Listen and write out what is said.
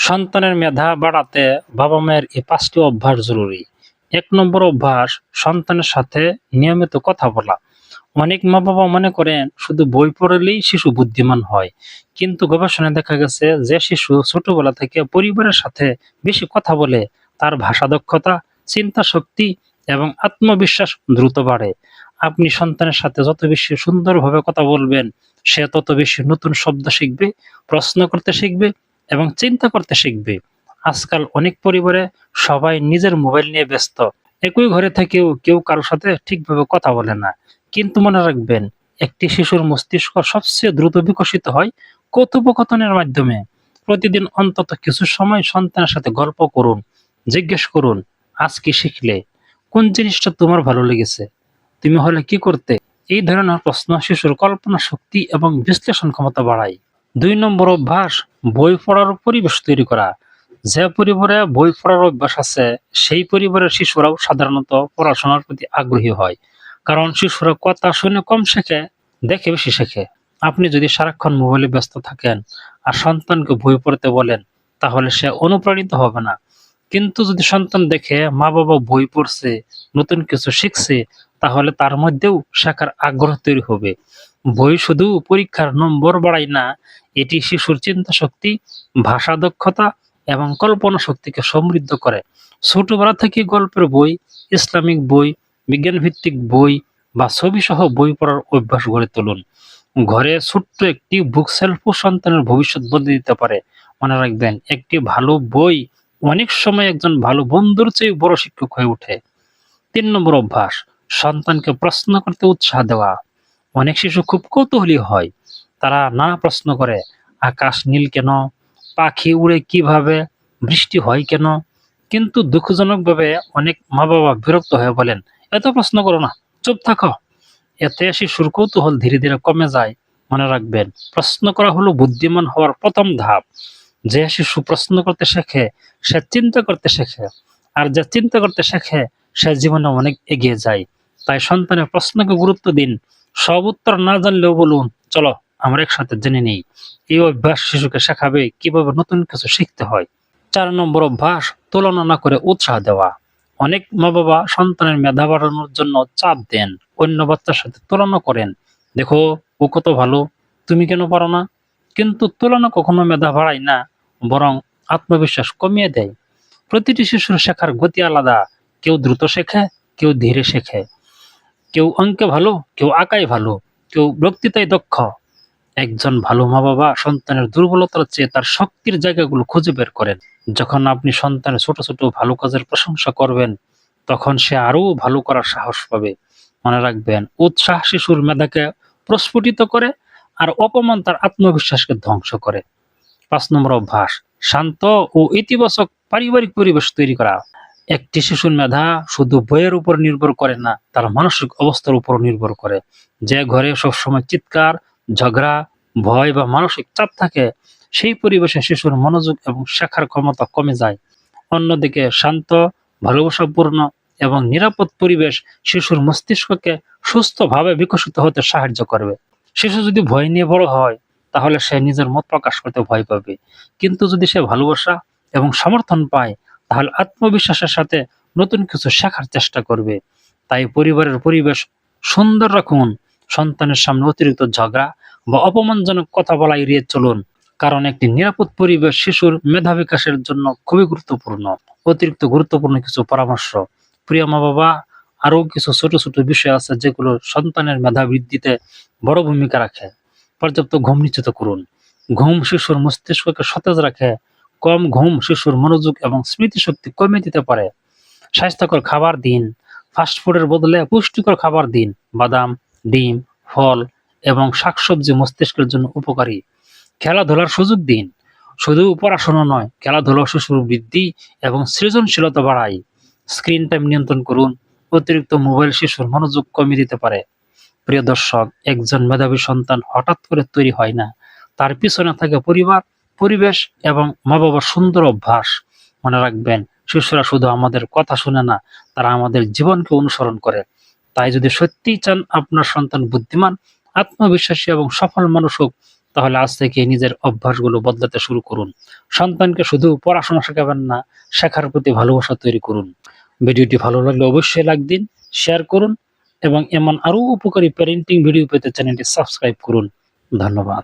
সন্তানের মেধা বাড়াতে বাবা মায়ের এই ৫টি অভ্যাস জরুরি। ১ নম্বর অভ্যাস, সন্তানের সাথে নিয়মিত কথা বলা। অনেক মা-বাবা মনে করেন শুধু বই পড়লেই শিশু বুদ্ধিমান হয়। কিন্তু গবেষণায় দেখা গেছে যে শিশু ছোটবেলা থেকে পরিবারের সাথে বেশি কথা বলে তার ভাষা দক্ষতা, চিন্তা শক্তি এবং আত্মবিশ্বাস দ্রুত বাড়ে। আপনি সন্তানের সাথে যত বেশি সুন্দরভাবে কথা বলবেন, সে তত বেশি নতুন শব্দ শিখবে, প্রশ্ন করতে শিখবে এবং চিন্তা করতে শিখবে। আজকাল অনেক পরিবারে সবাই নিজের মোবাইল নিয়ে ব্যস্ত। একই ঘরে থেকেও কেউ কারো সাথে ঠিকভাবে কথা বলে না। কিন্তু মনে রাখবেন, একটি শিশুর মস্তিষ্ক সবচেয়ে দ্রুত বিকশিত হয় কথোপকথনের মাধ্যমে। প্রতিদিন অন্তত কিছু সময় সন্তানের সাথে গল্প করুন, জিজ্ঞেস করুন, আজ কি শিখলে, কোন জিনিসটা তোমার ভালো লেগেছে, তুমি হলে কি করতে। এই ধরনের প্রশ্ন শিশুর কল্পনা শক্তি এবং বিশ্লেষণ ক্ষমতা বাড়ায়। ২ নম্বর অভ্যাস, বই পড়ার পরিবেশ তৈরি করা। যে পরিবারে বই পড়ার অভ্যাস আছে, সেই পরিবারের শিশুরাও সাধারণত পড়াশোনার প্রতি আগ্রহী হয়। কারণ শিশুরা কথা শুনে কম শেখে, দেখে বেশি শেখে। আপনি যদি সারাক্ষণ মোবাইলে ব্যস্ত থাকেন আর সন্তানকে বই পড়তে বলেন, তাহলে সে অনুপ্রাণিত হবে না। কিন্তু যদি সন্তান দেখে মা বাবা বই পড়ছে, নতুন কিছু শিখছে, তাহলে তার মধ্যেও শেখার আগ্রহ তৈরি হবে। বই শুধু পরীক্ষার নম্বর বাড়ায় না, এটি শিশুর চিন্তা শক্তি, ভাষা দক্ষতা এবং কল্পনা শক্তিকে সমৃদ্ধ করে। ছোটবেলা থেকে গল্পের বই, ইসলামিক বই, বিজ্ঞান ভিত্তিক বই বা ছবি সহ বই পড়ার অভ্যাস গড়ে তুলুন। ঘরে ছোট্ট একটি বুক সেলফও সন্তানের ভবিষ্যৎ বদলে দিতে পারে। মনে রাখবেন, একটি ভালো বই অনেক সময় একজন ভালো বন্ধুর চেয়ে বড় শিক্ষক হয়ে ওঠে। ৩ নম্বর অভ্যাস, সন্তানকে প্রশ্ন করতে উৎসাহ দেওয়া। অনেক শিশু খুব কৌতূহলী হয়। তারা নানা প্রশ্ন করে, আকাশ নীল কেন, পাখি উড়ে কিভাবে, বৃষ্টি হয় কেন। কিন্তু দুঃখজনকভাবে অনেক মা বাবা বিরক্ত হয়ে বলেন, এত প্রশ্ন করো না, চুপ থাকো। এতে শিশুর কৌতূহল ধীরে ধীরে কমে যায়। মনে রাখবেন, প্রশ্ন করা হলো বুদ্ধিমান হওয়ার প্রথম ধাপ। যে শিশু প্রশ্ন করতে শেখে, সে চিন্তা করতে শেখে। আর যে চিন্তা করতে শেখে, সে জীবনে অনেক এগিয়ে যায়। তাই সন্তানের প্রশ্নকে গুরুত্ব দিন। সব উত্তর না জানলেও বলুন, চলো আমরা একসাথে জেনে নিই। এই অভ্যাস শিশুকে শেখাবে কিভাবে নতুন কিছু শিখতে হয়। ৪ নম্বর অভ্যাস, তুলনা না করে উৎসাহ দেওয়া। অনেক মা বাবা সন্তানের মেধা বাড়ানোর জন্য চাপ দেন, অন্য বাচ্চার সাথে তুলনা করেন। দেখো, ও কত ভালো, তুমি কেন পারো না। কিন্তু তুলনা কখনো মেধা বাড়ায় না, বরং আত্মবিশ্বাস কমিয়ে দেয়। প্রতিটি শিশুর শেখার গতি আলাদা। কেউ দ্রুত শেখে, কেউ ধীরে শেখে। কেউ অঙ্কে ভালো, কেউ আঁকায় ভালো, কেউ বক্তৃতায় দক্ষ। একজন ভালো মা বাবা সন্তানের দুর্বলতার চেয়ে তার শক্তির জায়গাগুলো খুঁজে বের করেন। যখন আপনি সন্তানের ছোট ছোট ভালো কাজের প্রশংসা করবেন, তখন সে আরো ভালো করার সাহস পাবে। মনে রাখবেন, উৎসাহ শিশুর মেধাকে প্রস্ফুটিত করে আর অপমান তার আত্মবিশ্বাসকে ধ্বংস করে। ৫ নম্বর অভ্যাস, শান্ত ও ইতিবাচক পারিবারিক পরিবেশ তৈরি করা। একটি শিশুর মেধা শুধু বইয়ের উপর নির্ভর করে না, তার মানসিক অবস্থার উপর নির্ভর করে। যে ঘরে সবসময় চিৎকার, ঝগড়া, ভয় বা মানসিক চাপ থাকে, সেই পরিবেশে শিশুর মনোযোগ এবং শেখার ক্ষমতা কমে যায়। অন্যদিকে শান্ত, ভালোবাসাপূর্ণ এবং নিরাপদ পরিবেশ শিশুর মস্তিষ্ককে সুস্থভাবে বিকশিত হতে সাহায্য করবে। শিশু যদি ভয় নিয়ে বড় হয়, তাহলে সে নিজের মত প্রকাশ করতে ভয় পাবে। কিন্তু যদি সে ভালোবাসা এবং সমর্থন পায়, তাহলে আত্মবিশ্বাসের সাথে নতুন কিছু শেখার চেষ্টা করবে। তাই পরিবারের পরিবেশ সুন্দর রাখুন। সন্তানের সামনে অতিরিক্ত ঝগড়া বা অপমানজনক কথা বলা এড়িয়ে চলুন। কারণ একটি নিরাপদ পরিবেশ শিশুর মেধা বিকাশের জন্য খুবই গুরুত্বপূর্ণ। অতিরিক্ত গুরুত্বপূর্ণ কিছু পরামর্শ। প্রিয় মা বাবা, আরো কিছু ছোট ছোট বিষয় আছে যেগুলো সন্তানের মেধা বৃদ্ধিতে বড় ভূমিকা রাখে। পর্যাপ্ত ঘুম নিশ্চিত করুন। ঘুম শিশুর মস্তিষ্ককে সতেজ রাখে। কম ঘুম শিশুর মনোযোগ এবং স্মৃতিশক্তি কমিয়ে দিতে পারে। স্বাস্থ্যকর খাবার দিন। ফাস্ট ফুডের বদলে পুষ্টিকর খাবার দিন। বাদাম, ডিম, ফল এবং শাকসবজি মস্তিষ্কের জন্য উপকারী। খেলাধুলার সুযোগ দিন। শুধু পড়াশোনা নয়, খেলাধুলা শিশুর বৃদ্ধি এবং সৃজনশীলতা বাড়ায়। স্ক্রিন টাইম নিয়ন্ত্রণ করুন। অতিরিক্ত মোবাইল শিশুর মনোযোগ কমিয়ে দিতে পারে। প্রিয় দর্শক, একজন মেধাবী সন্তান হঠাৎ করে তৈরি হয় না। তার পিছনে থাকে পরিবার, পরিবেশ এবং মা বাবার সুন্দর অভ্যাস। মনে রাখবেন, শিশুরা শুধু আমাদের কথা শুনে না, তারা আমাদের জীবনকে অনুসরণ করে। তাই যদি সত্যিই চান আপনার সন্তান বুদ্ধিমান, আত্মবিশ্বাসী এবং সফল মানুষ হোক, তাহলে আজ থেকে নিজের অভ্যাসগুলো বদলাতে শুরু করুন। সন্তানকে শুধু পড়াশোনা শেখাবেন না, শেখার প্রতি ভালোবাসা তৈরি করুন। ভিডিওটি ভালো লাগলে অবশ্যই লাইক দিন, শেয়ার করুন এবং এমন আরো উপকারী প্যারেন্টিং ভিডিও পেতে চ্যানেলটি সাবস্ক্রাইব করুন। ধন্যবাদ।